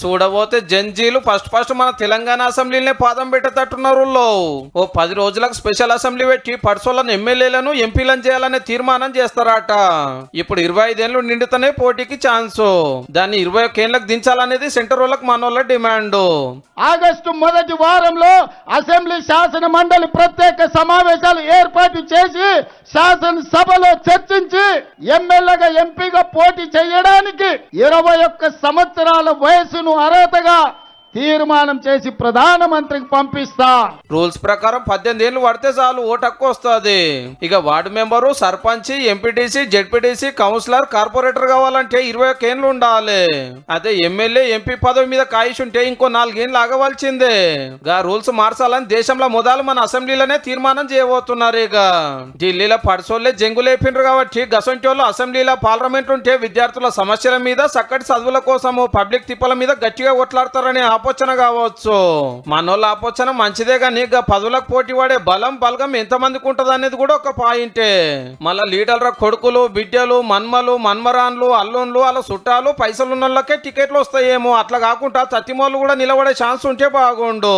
చూడబోతే జంజీలు ఫస్ట్ మన తెలంగాణ అసెంబ్లీనే పాదం పెట్టేటట్టున్నారు. ఓ 10 రోజులకు స్పెషల్ అసెంబ్లీ పెట్టి పర్సోలను ఎమ్మెల్యేలను ఎంపీలను చేయాలనే తీర్మానం చేస్తారట. ఇప్పుడు 25 ఏళ్ళు నిండితేనే పోటీకి ఛాన్స్, దాన్ని 21 ఏళ్ళకి దించాలనేది సెంటర్ వాళ్ళకి మనోళ్ళ డిమాండ్. ఆగస్టు మొదటి వారంలో అసెంబ్లీ శాసన మండలి ప్రత్యేక సమావేశాలు ఏర్పాటు చేసి శాసనసభలో చర్చించి ఎమ్మెల్యేగా ఎంపీగా పోటీ చేయడానికి 21 సంవత్సరాల వయసును అర్హతగా తీర్మానం చేసి ప్రధానమంత్రికి పంపిస్తా. రూల్స్ ప్రకారం 18 ఏళ్ళు పడితే చాలు ఓటు హక్కు వస్తుంది. ఇక ward member, sarpanch, MPTC, ZPTC, councillor, corporator కావాలంటే 21 ఏళ్ళు ఉండాలి. అదే ఎమ్మెల్యే, ఎంపీ పదవి మీద కాయిష్ ఉంటే ఇంకో 4 ఏళ్ళు ఆగవలసిందే. గా రూల్స్ మార్చాలని దేశంలో మొదలు మన అసెంబ్లీలోనే తీర్మానం చేయబోతున్నారు. ఇక ఢిల్లీలో పడిసోళ్లే జంగులేపిండ్రు కాబట్టి గసంటోళ్ళు అసెంబ్లీలో పార్లమెంట్ ఉంటే విద్యార్థుల సమస్యల మీద, చక్కటి చదువుల కోసము పబ్లిక్ తిప్పల మీద గట్టిగా కొట్లాడతారని ఆపోచన కావచ్చు. మనోళ్ళ ఆపోచన మంచిదే గానీ పదవులకు పోటీ పడే బలగం ఎంతమందికి ఉంటది అనేది కూడా ఒక పాయింటే. మళ్ళా లీడర్ల కొడుకులు, బిడ్డలు, మన్మలు, మన్మరాన్లు, అల్లున్లు, అలా చుట్టాలు, పైసలున్న వాళ్ళకే టికెట్లు వస్తాయేమో. అట్లా కాకుండా తత్తిమోళ్ళు కూడా నిలబడే ఛాన్స్ ఉంటే బాగుండు.